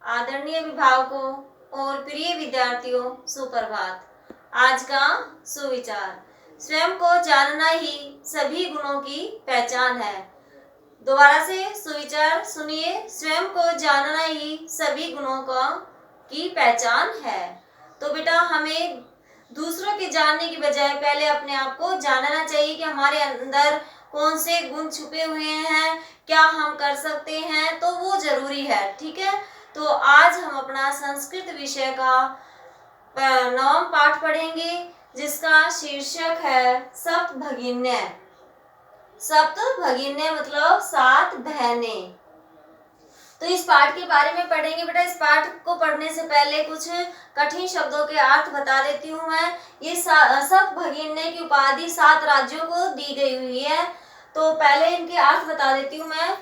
आदरणीय अभिभावकों और प्रिय विद्यार्थियों, सुप्रभात। आज का सुविचार, स्वयं को जानना ही सभी गुणों की पहचान है। दोबारा से सुविचार सुनिए, स्वयं को जानना ही सभी गुणों की पहचान है। तो बेटा, हमें दूसरों के जानने की बजाय पहले अपने आप को जानना चाहिए कि हमारे अंदर कौन से गुण छुपे हुए हैं, क्या हम कर सकते हैं, तो वो जरूरी है। ठीक है, तो आज हम अपना संस्कृत विषय का 9वां पाठ पढ़ेंगे, जिसका शीर्षक है सप्तभगिन्य। सप्तभगिन्य मतलब 7 बहनें। तो इस पाठ के बारे में पढ़ेंगे। बेटा, इस पाठ को पढ़ने से पहले कुछ कठिन शब्दों के अर्थ बता देती हूँ मैं। ये सप्तभगिन्य की उपाधि 7 राज्यों को दी गई हुई है। तो पहले इनके अर्थ बता देती हूँ मैं।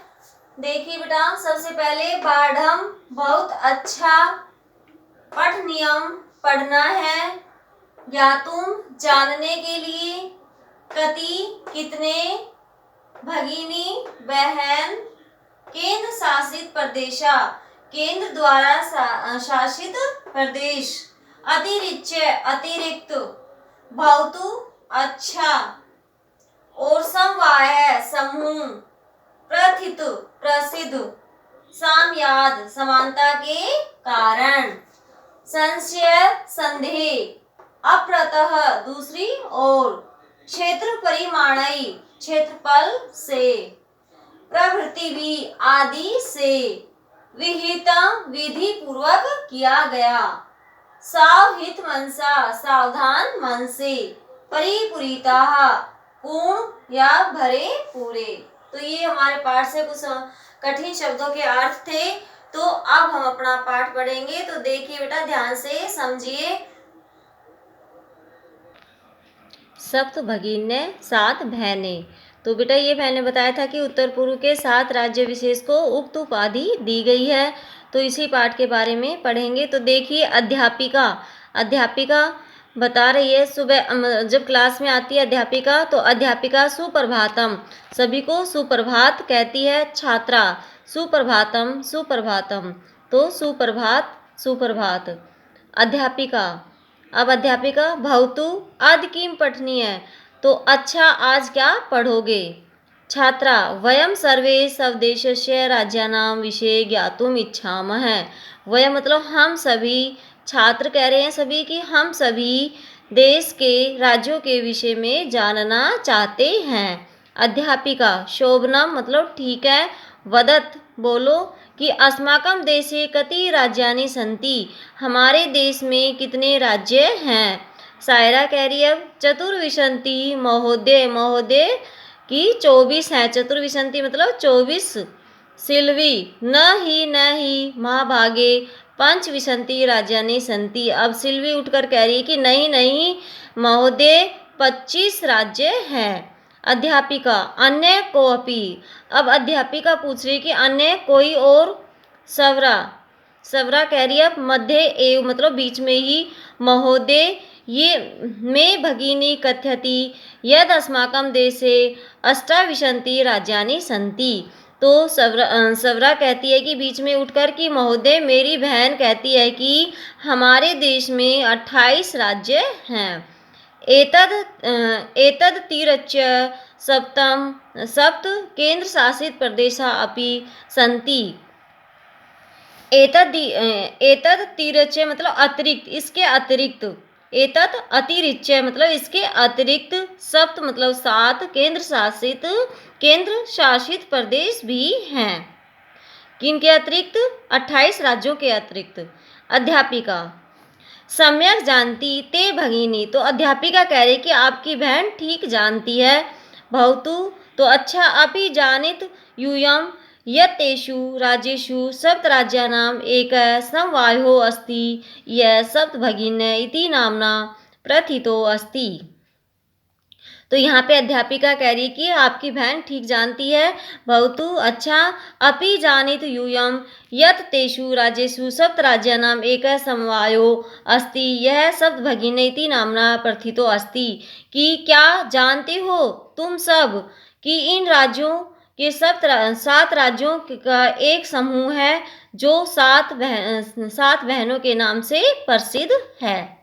देखिए बेटा, सबसे पहले बाढ़म बहुत अच्छा, पठनियम पढ़ना है, ज्ञातुम जानने के लिए, कति कितने, भगिनी बहन, केंद्र शासित प्रदेशा केंद्र द्वारा शासित प्रदेश, अतिरिच्य अतिरिक्त, भवतु अच्छा, और समवाय समूह, प्रथित प्रसिद्ध, साम्याद समानता के कारण, संशय संदेह, अप्रतः दूसरी ओर, क्षेत्र परिमाणई क्षेत्रफल से, प्रवृत्ति भी आदि से, विहित विधि पूर्वक किया गया, सावहित मनसा सावधान मन से, परिपूरिता पूर्ण या भरे पूरे। तो ये हमारे पाठ से कुछ कठिन शब्दों के अर्थ थे। तो अब हम अपना पाठ पढ़ेंगे। तो देखिए बेटा, ध्यान से समझिए। सप्तभगिन्य 7 बहनें। तो बेटा, ये मैंने बताया था कि उत्तर पूर्व के 7 राज्य विशेष को उक्त उपाधि दी गई है। तो इसी पाठ के बारे में पढ़ेंगे। तो देखिए, अध्यापिका अध्यापिका बता रही है, सुबह जब क्लास में आती है अध्यापिका, तो अध्यापिका सुप्रभातम, सभी को सुप्रभात कहती है। छात्रा सुप्रभातम सुप्रभातम, तो सुप्रभात सुप्रभात। अध्यापिका, अब अध्यापिका भवतु आदि किम पठनीय है, तो अच्छा आज क्या पढ़ोगे। छात्रा वयम सर्वे स्वदेशस्य राज्यानां विषये ज्ञातुम इच्छामः। वयम मतलब हम सभी, छात्र कह रहे हैं सभी कि हम सभी देश के राज्यों के विषय में जानना चाहते हैं। अध्यापिका शोभनम मतलब ठीक है, वदत बोलो कि अस्माकं देशे कति राज्यानि सन्ति, हमारे देश में कितने राज्य हैं। सायरा कह रही है चतुर्विंशति महोदय, महोदय की 24 हैं। चतुर्विंशति मतलब 24। सिल्वी न ही महाभागे पंचविंशति राज्यानि सन्ति। अब सिल्वी उठकर कह रही है कि नहीं नहीं महोदय, 25 राज्य हैं। अध्यापिका अन्य को अपी, अब अध्यापिका पूछ रही कि अन्य कोई और। सवरा सवरा कह रही है मध्य एव मतलब बीच में ही। महोदय ये मे भगिनी कथ्यति यद अस्माकं देशे अष्टाविंशति राज्यानि सन्ति। तो सवरा कहती है कि बीच में उठकर कि महोदय, मेरी बहन कहती है कि हमारे देश में 28 राज्य हैं। एतद तीरच्य सप्त केंद्र शासित प्रदेशा अपि सन्ति। एतद तीरच्य मतलब अतिरिक्त, इसके अतिरिक्त। एतद अतिरिच्य मतलब इसके अतिरिक्त। सप्त मतलब 7 केंद्र शासित प्रदेश भी हैं। किनके अतिरिक्त? 28 राज्यों के अतिरिक्त। अध्यापिका सम्यक जानती ते भगिनी, तो अध्यापिका कह रही कि आपकी बहन ठीक जानती है। भवतु तो अच्छा, अपि जानित यूयम यतेषु राज्येषु सप्तराज्यानाम् एकः समवायो अस्ति, यः सप्तभगिन्य इति नाम्ना प्रथितो अस्ति। तो यहाँ पे अध्यापिका कह रही कि आपकी बहन ठीक जानती है। भवतु अच्छा, अपि जानित यूयम यत तेषु राज्येषु सप्तराज्यानाम् एकः समवायो अस्ति, यह सप्तभगिन्य इति नाम्ना प्रथितो अस्ति। कि क्या जानते हो तुम सब कि इन राज्यों कि 7 राज्यों का एक समूह है जो 7 बहनों के नाम से प्रसिद्ध है।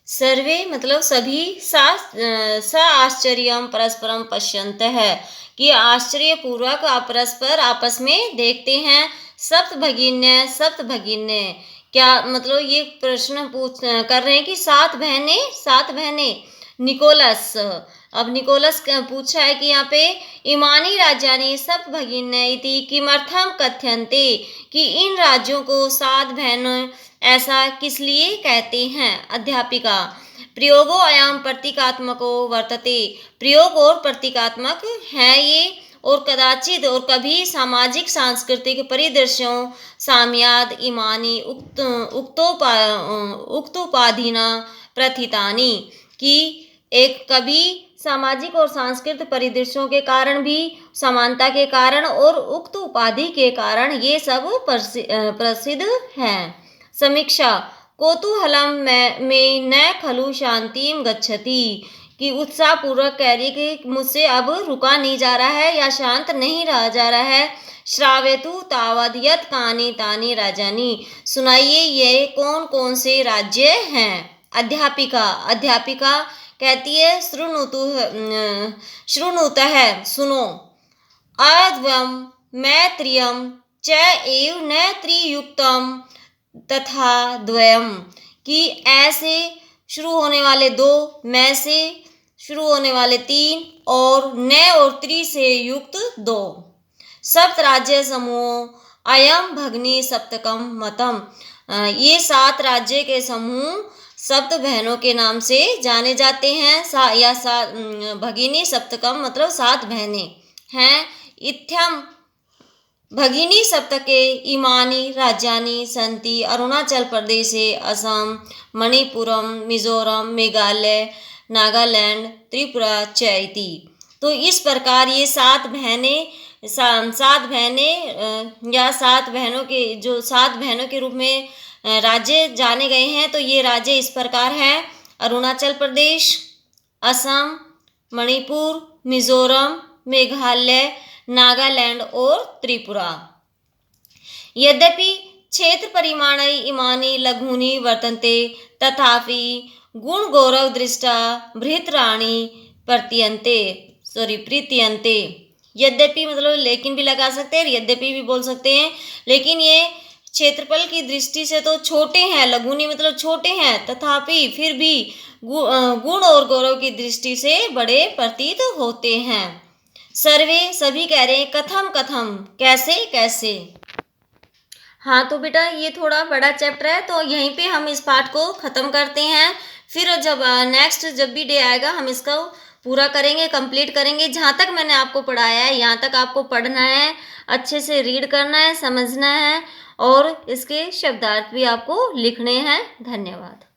सर्वे मतलब सभी, स आश्चर्यम परस्परम पश्यन्त है कि आश्चर्यपूर्वक परस्पर आपस में देखते हैं। सप्त भगिन्य क्या मतलब ये प्रश्न पूछ कर रहे हैं कि 7 बहनें निकोलस। अब निकोलस पूछा है कि यहाँ पे इमानी राज्यानि सप्त भगिन्य इति किमर्थम कथ्यन्ते, कि इन राज्यों को 7 बहनें ऐसा किस लिए कहते हैं। अध्यापिका प्रयोगो अयम प्रतीकात्मको वर्तते, प्रयोग और प्रतीकात्मक है ये, और कदाचित और कभी सामाजिक सांस्कृतिक परिदृश्यों साम्याद इमानी उक्तोपाधिना प्रथितानि, कि एक कभी सामाजिक और सांस्कृतिक परिदृश्यों के कारण भी, समानता के कारण और उक्त उपाधि के कारण ये सब प्रसिद्ध हैं। समीक्षा कौतूहलम में न खलु शांतिम गच्छति, कि उत्साहपूर्वक कह रही कि मुझसे अब रुका नहीं जा रहा है या शांत नहीं रहा जा रहा है। श्रावेतु तावद यत् कानि तानि राज्यानि, सुनाइए ये कौन कौन से राज्य हैं। अध्यापिका कहती है श्रुणुतः सुनो, अद्वयम मैत्रियम च एव न त्रियुक्तम तथा द्वयम, कि ऐसे शुरू होने वाले 2, मैं से शुरू होने वाले 3, और न और त्रि से युक्त 2। सप्त राज्य समूह अयम भगनी सप्तकम मतम, ये 7 राज्य के समूह सप्त बहनों के नाम से जाने जाते हैं। या भगिनी सप्तकम मतलब 7 बहनें हैं। इत्थम भगिनी सप्तके इमानी राज्यानि सन्ति अरुणाचल प्रदेशे असम मणिपुरम मिजोरम मेघालय नागालैंड त्रिपुरा च इति। तो इस प्रकार ये 7 बहनें या 7 बहनों के जो 7 बहनों के रूप में राज्य जाने गए हैं। तो ये राज्य इस प्रकार हैं: अरुणाचल प्रदेश, असम, मणिपुर, मिजोरम, मेघालय, नागालैंड और त्रिपुरा। यद्यपि क्षेत्र परिमाणै इमानि लघूनि वर्तन्ते, तथापि गुण गौरव दृष्टा बृहत्तराणि प्रीत्यन्ते। यद्यपि मतलब लेकिन भी लगा सकते हैं, यद्यपि भी बोल सकते हैं। लेकिन ये क्षेत्रफल की दृष्टि से तो छोटे हैं, लघुनी मतलब छोटे हैं, तथापि फिर भी गुण और गौरव की दृष्टि से बड़े प्रतीत होते हैं। सर्वे सभी कह रहे हैं कथम कथम कैसे कैसे। हाँ तो बेटा ये थोड़ा बड़ा चैप्टर है, तो यहीं पे हम इस पाठ को ख़त्म करते हैं। फिर जब नेक्स्ट जब भी डे आएगा हम इसका पूरा करेंगे, कंप्लीट करेंगे। जहाँ तक मैंने आपको पढ़ाया है यहाँ तक आपको पढ़ना है, अच्छे से रीड करना है, समझना है, और इसके शब्दार्थ भी आपको लिखने हैं। धन्यवाद।